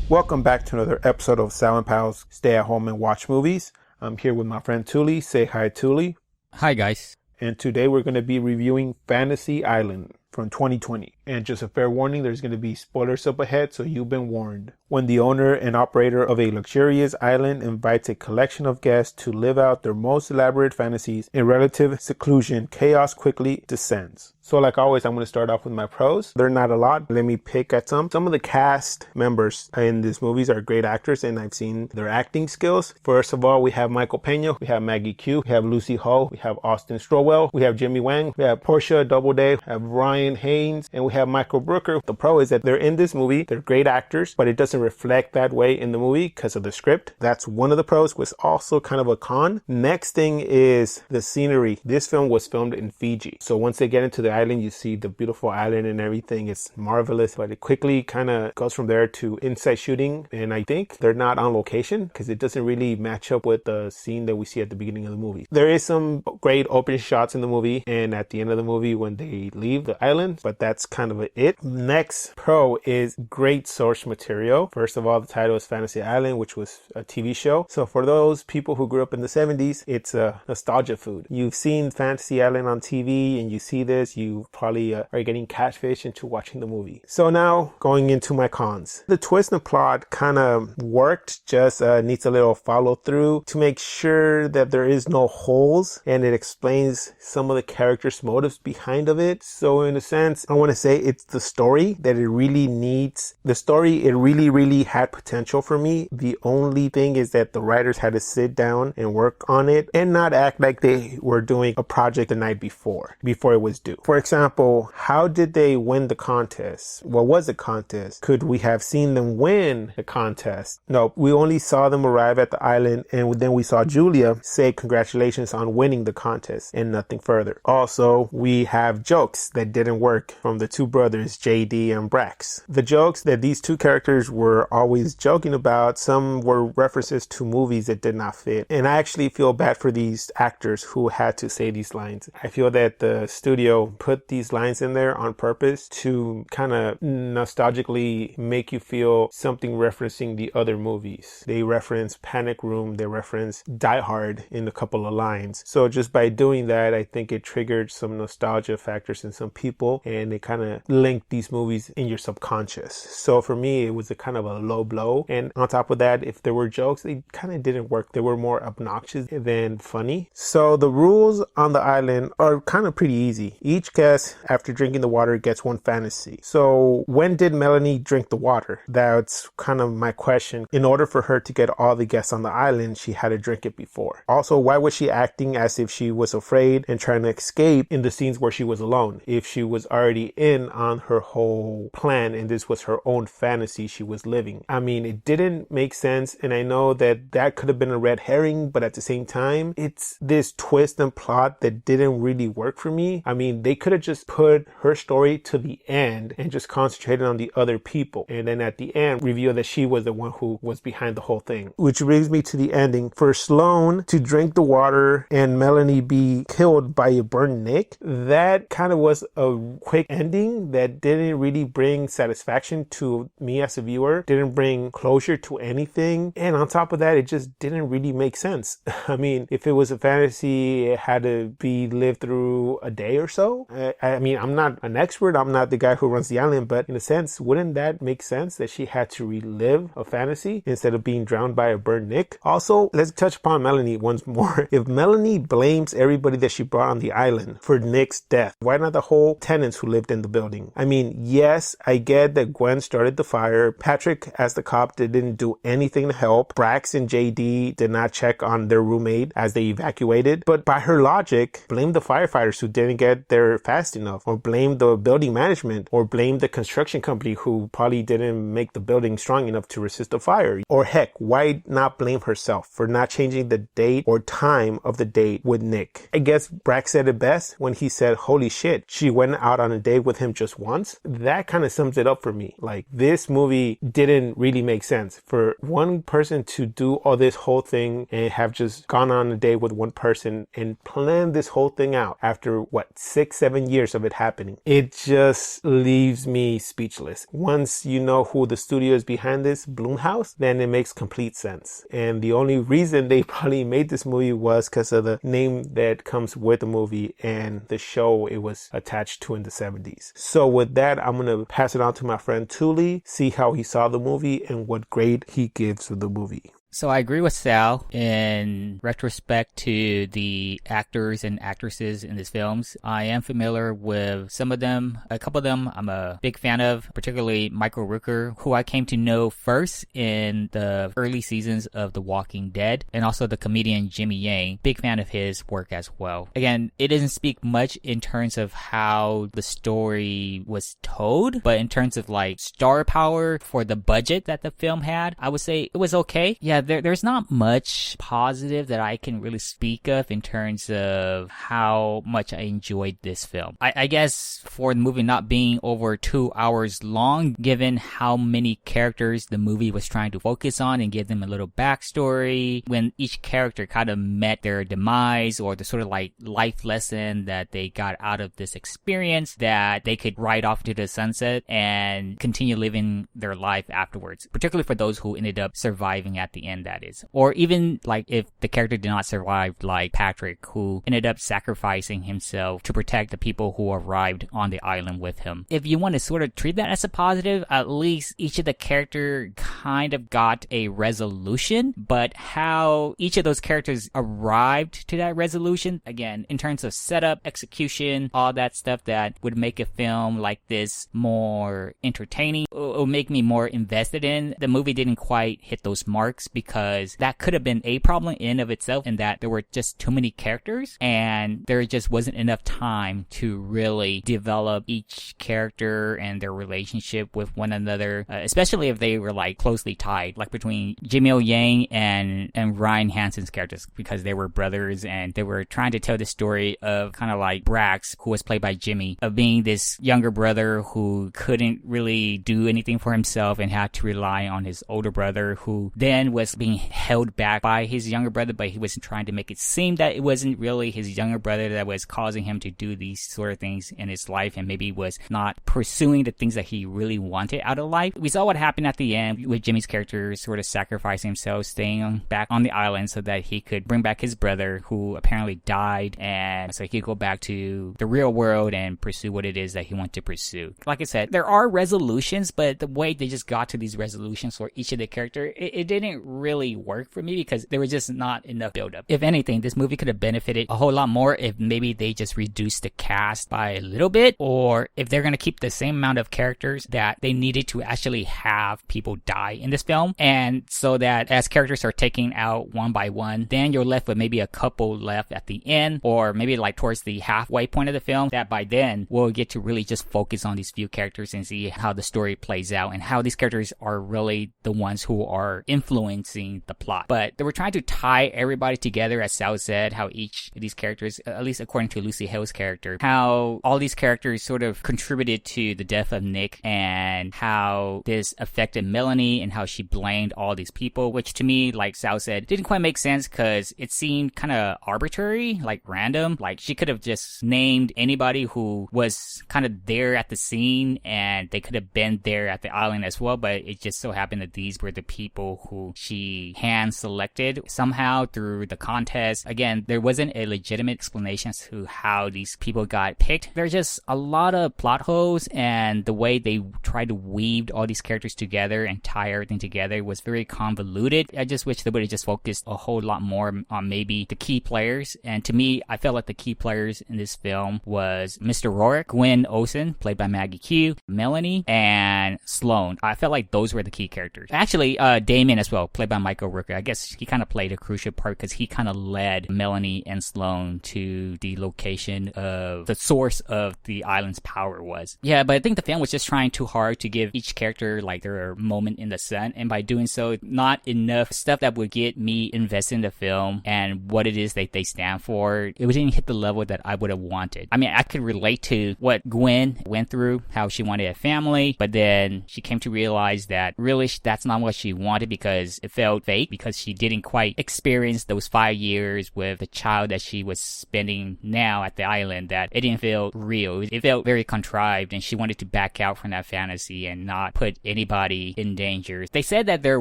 Welcome back to another episode of Silent Pals Stay at Home and Watch Movies. I'm here with my friend Touly. Say hi, Touly. Hi, guys. And today we're going to be reviewing Fantasy Island from 2020. And just a fair warning, there's going to be spoilers up ahead, so you've been warned. When the owner and operator of a luxurious island invites a collection of guests to live out their most elaborate fantasies in relative seclusion, chaos quickly descends. So like always, I'm going to start off with my pros. They're not a lot. Let me pick at some. Some of the cast members in these movies are great actors, and I've seen their acting skills. First of all, we have Michael Pena, we have Maggie Q, we have Lucy Ho, we have Austin Strowell, we have Jimmy Wang, we have Portia Doubleday, we have Ryan Haynes, and we have Michael Brooker. The pro is that they're in this movie. They're great actors, but it doesn't reflect that way in the movie because of the script. That's one of the pros, was also kind of a con. Next thing is the scenery. This film was filmed in Fiji. So once they get into the island, you see the beautiful island and everything. It's marvelous, but it quickly kind of goes from there to inside shooting. And I think they're not on location because it doesn't really match up with the scene that we see at the beginning of the movie. There is some great open shots in the movie and at the end of the movie when they leave the island, but that's kind of it. Next pro is great source material. First of all, the title is Fantasy Island, which was a TV show. So for those people who grew up in the 70s, it's a nostalgia food. You've seen Fantasy Island on TV and you see this, you probably are getting catfish into watching the movie. So now going into my cons. The twist and plot kind of worked, just needs a little follow through to make sure that there is no holes, and it explains some of the characters' motives behind of it. So in a sense, I want to say it's the story that it really needs. The story, it really had potential for me. The only thing is that the writers had to sit down and work on it and not act like they were doing a project the night before it was due. For example, how did they win the contest? What was the contest? Could we have seen them win the contest? No, we only saw them arrive at the island, and then we saw Julia say congratulations on winning the contest and nothing further. Also, we have jokes that didn't work from the two brothers, JD and Brax. The jokes that these two characters were always joking about, some were references to movies that did not fit. And I actually feel bad for these actors who had to say these lines. I feel that the studio put these lines in there on purpose to kind of nostalgically make you feel something referencing the other movies. They reference Panic Room, they reference Die Hard in a couple of lines. So just by doing that, I think it triggered some nostalgia factors in some people, and it kind of linked these movies in your subconscious. So for me, it was a kind of a low blow. And on top of that, if there were jokes, they kind of didn't work. They were more obnoxious than funny. So the rules on the island are kind of pretty easy. Each guest, after drinking the water, gets one fantasy. So when did Melanie drink the water? That's kind of my question. In order for her to get all the guests on the island, she had to drink it before. Also, why was she acting as if she was afraid and trying to escape in the scenes where she was alone? If she was already in on her whole plan and this was her own fantasy she was living. I mean, it didn't make sense, and I know that that could have been a red herring, but at the same time, it's this twist and plot that didn't really work for me. I mean, they could have just put her story to the end and just concentrated on the other people, and then at the end reveal that she was the one who was behind the whole thing. Which brings me to the ending. For Sloane to drink the water and Melanie be killed by a burned Nick, that kind of was a quick ending that didn't really bring satisfaction to me as a viewer, didn't bring closure to anything, and on top of that, it just didn't really make sense. I mean, if it was a fantasy, it had to be lived through a day or so. I mean, I'm not an expert, I'm not the guy who runs the island, but in a sense, wouldn't that make sense that she had to relive a fantasy instead of being drowned by a burned Nick? Also, let's touch upon Melanie once more. If Melanie blames everybody that she brought on the island for Nick's death, why not the whole tenants who lived in the building? I mean, yes, I get that Gwen started the fire. Patrick, as the cop, didn't do anything to help. Brax and JD did not check on their roommate as they evacuated. But by her logic, blame the firefighters who didn't get there fast enough, or blame the building management, or blame the construction company who probably didn't make the building strong enough to resist the fire. Or heck, why not blame herself for not changing the date or time of the date with Nick? I guess Brax said it best when he said, holy shit, she went out on a date with him just once. That kind of sums it up for me. Like, this movie didn't really make sense for one person to do all this whole thing and have just gone on a date with one person and plan this whole thing out after what, 6, 7 years of it happening. It just leaves me speechless. Once you know who the studio is behind this, Blumhouse, then it makes complete sense. And the only reason they probably made this movie was because of the name that comes with the movie and the show it was attached to in the 70s. So with that, I'm going to pass it on to my friend Touly, see how he saw the movie and what grade he gives to the movie. So I agree with Sal in retrospect to the actors and actresses in these films. I am familiar with some of them. A couple of them I'm a big fan of, particularly Michael Rooker, who I came to know first in the early seasons of The Walking Dead, and also the comedian Jimmy Yang. Big fan of his work as well. Again, it doesn't speak much in terms of how the story was told, but in terms of like star power for the budget that the film had, I would say it was okay. Yeah, there's not much positive that I can really speak of in terms of how much I enjoyed this film. I guess for the movie not being over 2 hours long, given how many characters the movie was trying to focus on and give them a little backstory, when each character kind of met their demise or the sort of like life lesson that they got out of this experience that they could ride off to the sunset and continue living their life afterwards, particularly for those who ended up surviving at the end, that is. Or even like if the character did not survive, like Patrick, who ended up sacrificing himself to protect the people who arrived on the island with him. If you want to sort of treat that as a positive, at least each of the character kind of got a resolution, but how each of those characters arrived to that resolution, again, in terms of setup, execution, all that stuff that would make a film like this more entertaining, or make me more invested in, the movie didn't quite hit those marks, because that could have been a problem in of itself, in that there were just too many characters and there just wasn't enough time to really develop each character and their relationship with one another, especially if they were like closely tied, like between Jimmy O Yang and Ryan Hansen's characters, because they were brothers and they were trying to tell the story of kind of like Brax, who was played by Jimmy, of being this younger brother who couldn't really do anything for himself and had to rely on his older brother, who then was being held back by his younger brother, but he was trying to make it seem that it wasn't really his younger brother that was causing him to do these sort of things in his life, and maybe was not pursuing the things that he really wanted out of life. We saw what happened at the end with Jimmy's character sort of sacrificing himself, staying back on the island so that he could bring back his brother, who apparently died, and so he could go back to the real world and pursue what it is that he wanted to pursue. Like I said, there are resolutions, but the way they just got to these resolutions for each of the character, it didn't really work for me, because there was just not enough build-up. If anything, this movie could have benefited a whole lot more if maybe they just reduced the cast by a little bit, or if they're going to keep the same amount of characters, that they needed to actually have people die in this film, and so that as characters are taken out one by one, then you're left with maybe a couple left at the end, or maybe like towards the halfway point of the film, that by then we'll get to really just focus on these few characters and see how the story plays out and how these characters are really the ones who are influencing the plot. But they were trying to tie everybody together, as Sal said, how each of these characters, at least according to Lucy Hale's character, how all these characters sort of contributed to the death of Nick, and how this affected Melanie and how she blamed all these people, which to me, like Sal said, didn't quite make sense, because it seemed kind of arbitrary, like random. Like she could have just named anybody who was kind of there at the scene, and they could have been there at the island as well, but it just so happened that these were the people who she hand selected somehow through the contest. Again, there wasn't a legitimate explanation as to how these people got picked. There's just a lot of plot holes, and the way they tried to weave all these characters together and tie everything together was very convoluted. I just wish they would have just focused a whole lot more on maybe the key players. And to me, I felt like the key players in this film was Mr. Rourke, Gwen Olsen, played by Maggie Q, Melanie, and Sloane. I felt like those were the key characters. Actually, Damien as well, played by Michael Rooker. I guess he kind of played a crucial part, because he kind of led Melanie and Sloane to the location of the source of the island's power was. Yeah, but I think the film was just trying too hard to give each character like their moment in the sun, and by doing so, not enough stuff that would get me invested in the film and what it is that they stand for. It didn't hit the level that I would have wanted. I mean, I could relate to what Gwen went through, how she wanted a family, but then she came to realize that really that's not what she wanted, because it felt fake because she didn't quite experience those 5 years with the child that she was spending now at the island, that it didn't feel real. It felt very contrived, and she wanted to back out from that fantasy and not put anybody in danger. They said that there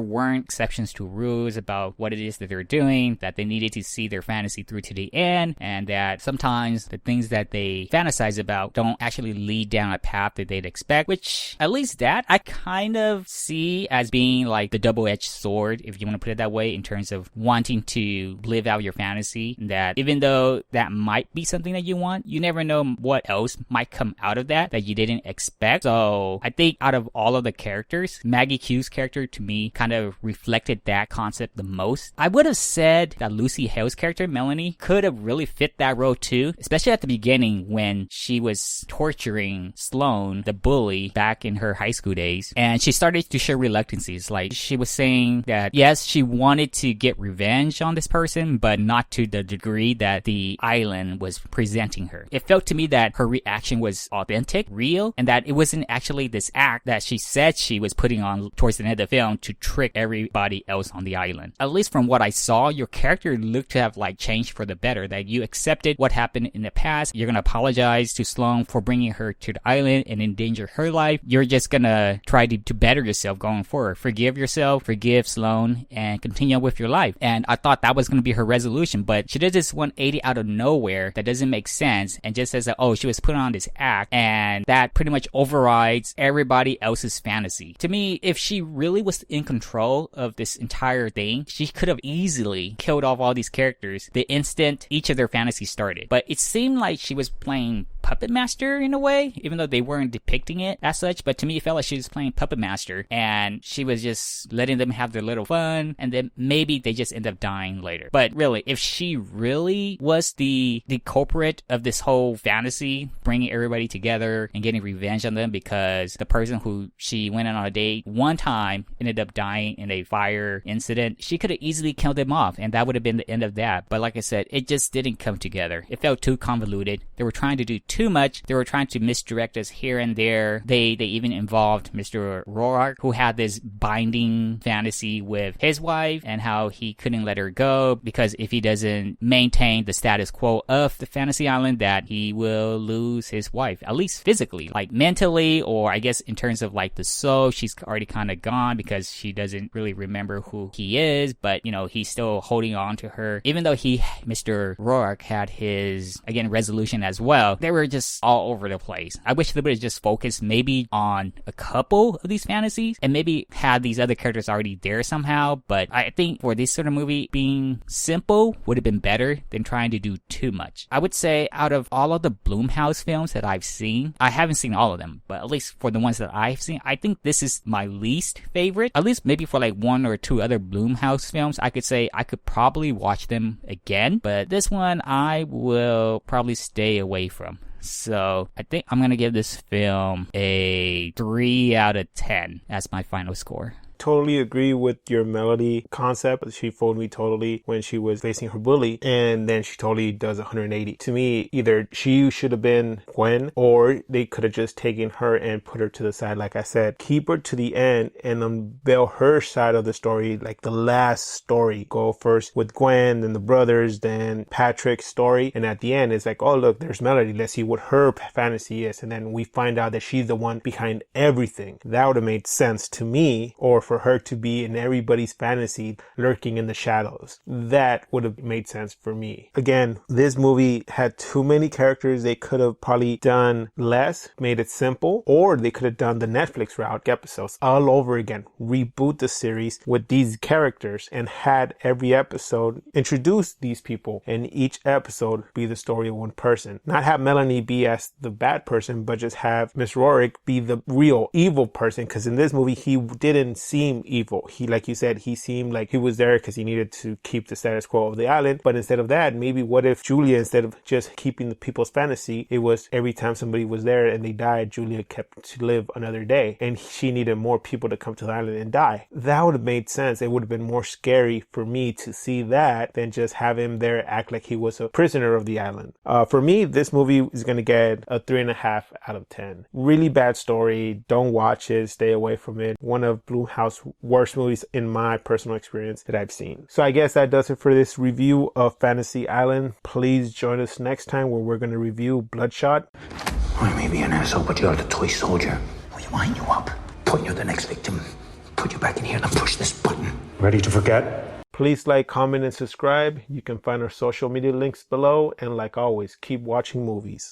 weren't exceptions to rules about what it is that they're doing, that they needed to see their fantasy through to the end, and that sometimes the things that they fantasize about don't actually lead down a path that they'd expect, which at least that I kind of see as being like the double-edged sword, if you want to put it that way, in terms of wanting to live out your fantasy. That even though that might be something that you want, you never know what else might come out of that you didn't expect. So I think out of all of the characters, Maggie Q's character to me kind of reflected that concept the most. I would have said that Lucy Hale's character, Melanie, could have really fit that role too, especially at the beginning when she was torturing Sloane, the bully, back in her high school days. And she started to show reluctancies. Like, she was saying that, yes, she wanted to get revenge on this person, but not to the degree that the island was presenting her. It felt to me that her reaction was authentic, real, and that it wasn't actually this act that she said she was putting on towards the end of the film to trick everybody else on the island. At least from what I saw, your character looked to have like changed for the better, that you accepted what happened in the past. You're gonna apologize to Sloane for bringing her to the island and endanger her life. You're just gonna try to better yourself going forward. Forgive yourself, forgive Sloane, and continue with your life. And I thought that was gonna be her resolution, but she did this 180 out of nowhere that doesn't make sense, and just says that, oh, she was put on this act, and that pretty much overrides everybody else's fantasy. To me, if she really was in control of this entire thing, she could have easily killed off all these characters the instant each of their fantasies started. But it seemed like she was playing puppet master in a way, even though they weren't depicting it as such. But to me, it felt like she was playing puppet master, and she was just letting them have their little fun, and then maybe they just end up dying later. But really, if she really was the culprit of this whole fantasy, bringing everybody together and getting revenge on them because the person who she went on a date one time ended up dying in a fire incident, she could have easily killed them off, and that would have been the end of that. But like I said, it just didn't come together. It felt too convoluted. They were trying to do too much. They were trying to misdirect us here and there. They even involved Mr. Roark, who had this binding fantasy with his wife and how he couldn't let her go because if he doesn't maintain the status quo of the fantasy island, that he will lose his wife, at least physically. Like mentally, or I guess in terms of like the soul, she's already kind of gone because she doesn't really remember who he is, but you know, he's still holding on to her. Even though Mr. Roark had his, again, resolution as well, they were just all over the place. I wish they would have just focused maybe on a couple of these fantasies and maybe had these other characters already there somehow. But I think for this sort of movie, being simple would have been better than trying to do too much. I would say out of all of the Blumhouse films that I've seen, I haven't seen all of them, but at least for the ones that I've seen, I think this is my least favorite. At least maybe for like one or two other Blumhouse films, I could say I could probably watch them again, but this one I will probably stay away from. So I think I'm going to give this film a 3 out of 10 as my final score. Totally agree with your Melody concept. She fooled me totally when she was facing her bully, and then she totally does 180. To me, either she should have been Gwen, or they could have just taken her and put her to the side. Like I said, keep her to the end and unveil her side of the story, like the last story. Go first with Gwen, then the brothers, then Patrick's story, and at the end it's like, oh look, there's Melody, let's see what her fantasy is, and then we find out that she's the one behind everything. That would have made sense to me, or for her to be in everybody's fantasy lurking in the shadows. That would have made sense for me. Again, this movie had too many characters. They could have probably done less, made it simple, or they could have done the Netflix route, episodes all over again, reboot the series with these characters and had every episode introduce these people and each episode be the story of one person. Not have Melanie be as the bad person, but just have Miss Roark be the real evil person, because in this movie he didn't seem evil. He, like you said, he seemed like he was there because he needed to keep the status quo of the island. But instead of that, maybe what if Julia, instead of just keeping the people's fantasy, it was every time somebody was there and they died, Julia kept to live another day, and she needed more people to come to the island and die. That would have made sense. It would have been more scary for me to see that than just have him there act like he was a prisoner of the island. For me, this movie is going to get a 3.5 out of 10. Really bad story. Don't watch it. Stay away from it. One of Blumhouse house worst movies in my personal experience that I've seen. So I guess that does it for this review of Fantasy Island. Please join us next time where we're going to review Bloodshot. I may be an asshole, but you're the toy soldier. Will you wind you up? Put you the next victim. Put you back in here and push this button. Ready to forget? Please like, comment, and subscribe. You can find our social media links below. And like always, keep watching movies.